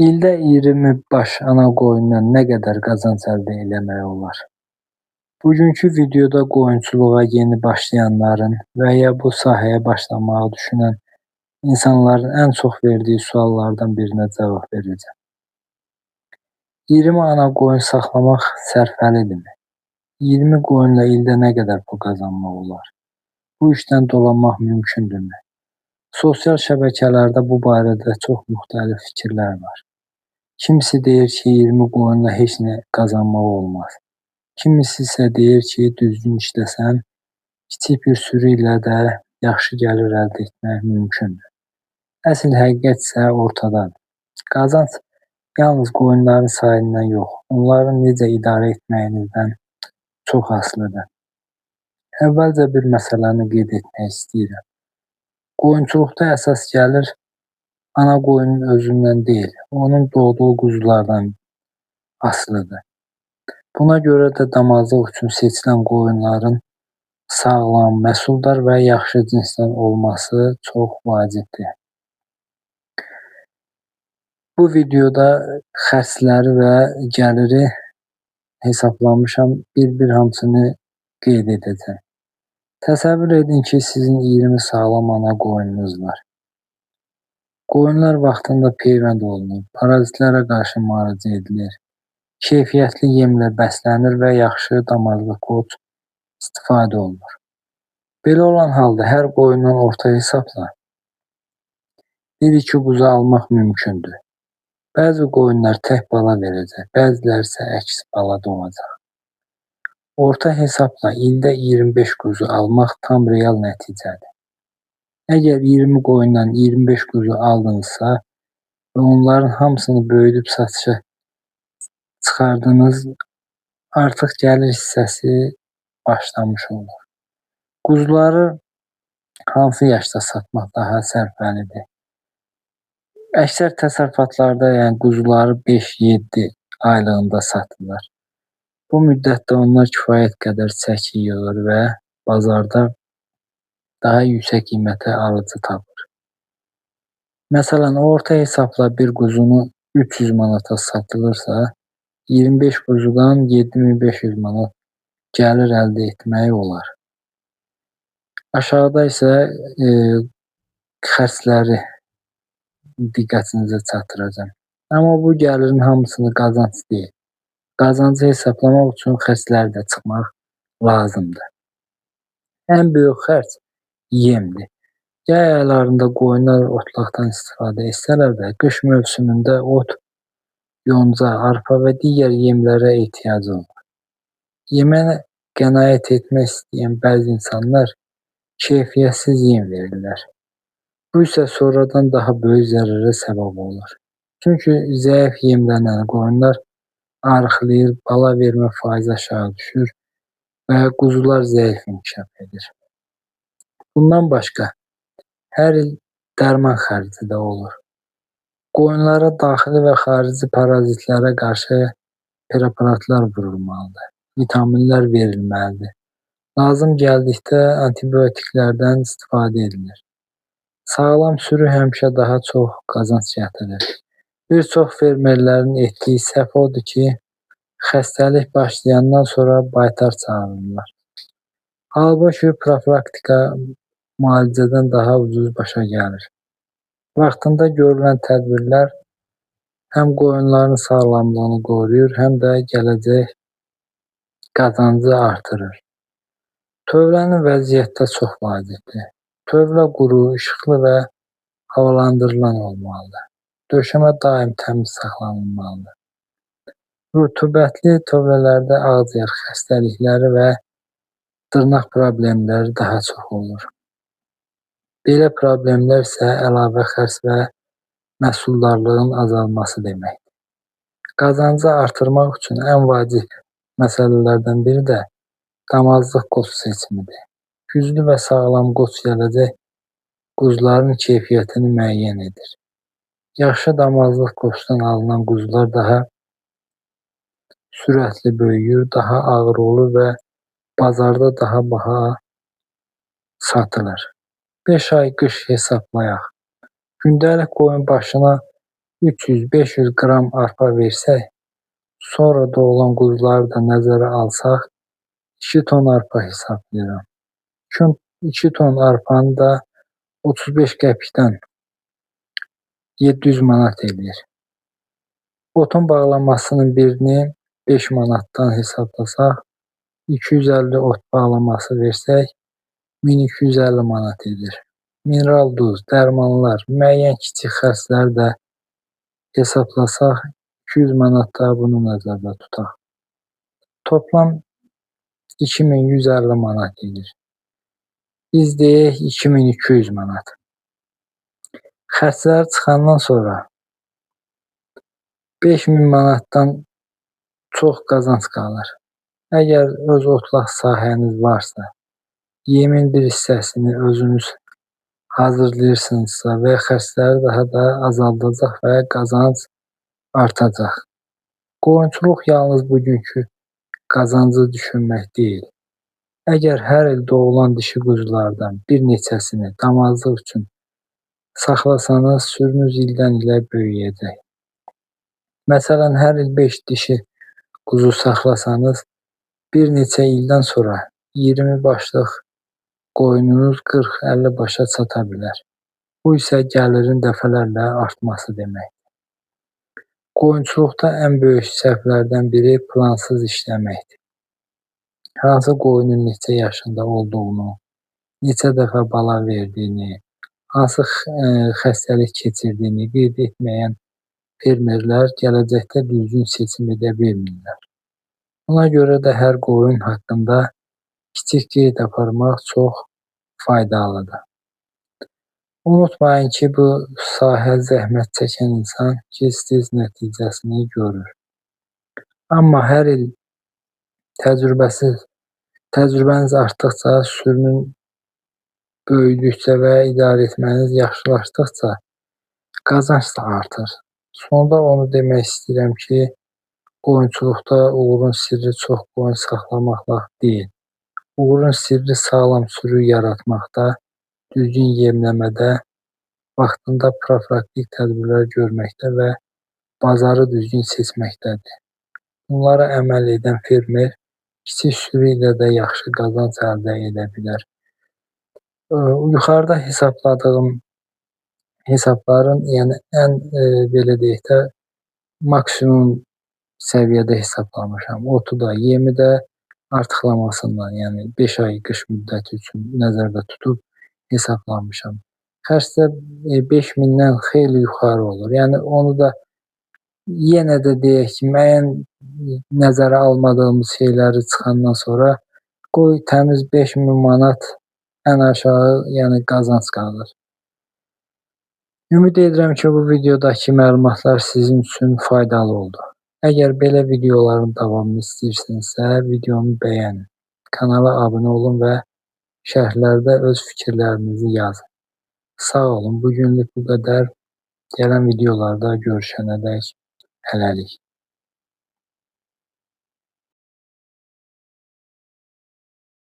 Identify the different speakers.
Speaker 1: İldə 20 baş ana qoyundan nə qədər qazanc əldə eləmək olar? Bugünkü videoda qoyunçuluğa yeni başlayanların və ya bu sahəyə başlamağı düşünən insanların ən çox verdiyi suallardan birinə cavab verəcəm. 20 ana qoyun saxlamaq sərfəlidirmi? 20 qoyunla ildə nə qədər pul qazanmaq olar? Bu işdən dolanmaq mümkündürmü? Sosial şəbəkələrdə bu barədə çox müxtəlif fikirlər var. Kimisi deyir ki, 20 qoyunla heç nə qazanmaq olmaz. Kimisi isə deyir ki, düzgün işləsən, kiçik bir sürü ilə də yaxşı gəlir əldə etmək mümkündür. Əsl həqiqət isə ortadadır. Qazanc yalnız qoyunların sayından yox, onların necə idarə etməyinizdən çox asılıdır. Əvvəlcə bir məsələni qeyd etmək istəyirəm. Qoyunçuluqda əsas gəlir ana qoyunun özündən deyil, onun doğduğu quzulardan asılıdır. Buna görə də damazlıq üçün seçilən qoyunların sağlam, məhsuldar və yaxşı cinsdən olması çox vacibdir. Bu videoda xərcləri və gəliri hesablamışam, bir-bir hamısını qeyd edəcəm. Təsəvvür edin ki, sizin 20 sağlam ana qoyununuz var. Qoyunlar vaxtında peyvənd olunur, parazitlərə qarşı müalicə edilir, keyfiyyətli yemlə bəslənir və yaxşı damazlıq ot istifadə olunur. Belə olan halda hər qoyundan orta hesabla 1-2 quzu almaq mümkündür. Bəzi qoyunlar tək bala verəcək, bəziləri isə əks bala doğacaq. Orta hesabla ildə 25 quzu almaq tam real nəticədir. Əgər 20 qoyundan 25 quzu aldınızsa və onların hamısını böyüdüb satışa çıxardınız, artıq gəlir hissəsi başlamış olur. Quzuları hansı yaşda satmaq daha sərfəlidir? Əksər təsərrüfatlarda quzuları 5-7 aylığında satırlar. Bu müddətdə onlar kifayət qədər çəki yığır və bazarda daha yüksək qiymətə alıcı tapır. Məsələn, orta hesabla bir quzunu 300 manata satılırsa, 25 quzudan 7500 manat gəlir əldə etmək olar. Aşağıda isə xərcləri diqqətinizə çatdıracağam. Amma bu gəlirin hamısını qazanc deyil. Qazancı hesablamaq üçün xərcləri də çıxmaq lazımdır. Ən böyük xərc yemdir. Yay aylarında qoyunlar otlaqdan istifadə etsələr də, qış mövsümündə ot, yonca, arpa və digər yemlərə ehtiyacı olur. Yemə qənaət etmək istəyən bəzi insanlar keyfiyyətsiz yem verirlər. Bu isə sonradan daha böyük zərərə səbəb olur. Çünki zəif yemlənən qoyunlar arıqlayır, bala vermə faizi aşağı düşür və quzular zəif inkişaf edir. Bundan başqa, hər il dərman xərci də olur. Qoyunlara daxili və xarici parazitlərə qarşı preparatlar vurulmalıdır, vitaminlər verilməlidir. Lazım gəldikdə antibiotiklərdən istifadə edilir. Sağlam sürü həmişə daha çox qazanc gətirir. Bir çox fermerlərin etdiyi səhv odur ki, xəstəlik başlayandan sonra baytar çağırırlar. Halbuki profilaktika müalicədən daha ucuz başa gəlir. Vaxtında görülən tədbirlər həm qoyunların sağlamlığını qoruyur, həm də gələcək qazancı artırır. Tövlənin vəziyyətdə çox vacibdir. Tövlə quru, işıqlı və havalandırılan olmalıdır. Döşəmə daim təmiz saxlanılmalıdır. Rütubətli tövlələrdə ağciyər xəstəlikləri və dırnaq problemləri daha çox olur. Belə problemlər isə əlavə xərc və məhsuldarlığın azalması deməkdir. Qazancı artırmaq üçün ən vacib məsələlərdən biri də damazlıq qoç seçimidir. Güclü və sağlam qoç gələcək quzuların keyfiyyətini müəyyən edir. Yaxşı damazlıq qoçdan alınan quzular daha sürətli böyüyür, daha ağır olur və bazarda daha baha satılır. 5 ay qış hesablayaq. Gündəlik qoyun başına 300-500 qram arpa versək, sonra doğulan quzuları da nəzərə alsaq, 2 ton arpa hesablayıram. 2 ton arpanı da 35 qəpikdən 700 manat eləyir. Otun bağlamasının birini 5 manatdan hesablasaq, 250 ot bağlaması versək, 1250 manat edir. Mineral duz, dərmanlar, müəyyən kiçik xərcləri də hesablasaq, 200 manat da bunu nəzərdə tutaq. Toplam 2150 manat edir. Biz deyək 2200 manat. Xərclər çıxandan sonra 5000 manatdan çox qazanc qalır. Əgər öz otlaq sahəniz varsa, yemin bir hissəsini özünüz hazırlayırsınızsa və xərcləri daha da azaldacaq və qazanc artacaq. Qoyunçuluq yalnız bugünkü qazancı düşünmək deyil. Əgər hər il doğulan dişi quzulardan bir neçəsini damazlıq üçün saxlasanız, sürünüz ildən ilə böyüyəcək. Məsələn, hər il 5 dişi quzu saxlasanız, bir neçə ildən sonra 20 başlıq qoyununuz 40-50 başa çata bilər. Bu isə gəlirin dəfələrlə artması demək. Qoyunçuluqda ən böyük səhvlərdən biri plansız işləməkdir. Hansı qoyunun neçə yaşında olduğunu, neçə dəfə bala verdiyini, hansı xəstəlik keçirdiyini qeyd etməyən fermerlər gələcəkdə düzgün seçim edə bilmirlər. Buna görə də hər qoyun haqqında kiçik qeyd aparmaq çox faydalıdır. Unutmayın ki, bu sahə zəhmət çəkən insan gec-tez nəticəsini görür. Amma hər il təcrübəniz artdıqca, sürünün böyüdükcə və idarə etməniz yaxşılaşdıqca qazanc da artır. Sonda onu demək istəyirəm ki, qoyunçuluqda uğurun sirri çox qoyun saxlamaqla deyil. Uğurun sirri sağlam sürü yaratmaqda, düzgün yemləmədə, vaxtında profilaktik tədbirlər görməkdə və bazarı düzgün seçməkdədir. Bunlara əməl edən fermer kiçik sürü ilə də yaxşı qazanc əldə edə bilər. Yuxarıda hesabladığım hesabların, yəni ən belə deyək də, maksimum səviyyədə hesablamışam. Otu da, yemi də artıqlamasından, yəni 5 ay qış müddəti üçün nəzərdə tutub hesablamışam. Xərc də 5000-dən xeyli yuxarı olur. Yəni onu da yenə də deyək ki, müəyyən nəzərə almadığımız şeyləri çıxandan sonra qoy təmiz 5000 manat ən aşağı, yəni qazanc qalır. Ümid edirəm ki, bu videodakı məlumatlar sizin üçün faydalı oldu. Əgər belə videoların davamını istəyirsinizsə, videonu bəyənin, kanala abunə olun və şərhlərdə öz fikirlərinizi yazın. Sağ olun, bugünlük bu qədər. Gələn videolarda görüşənədək hələlik.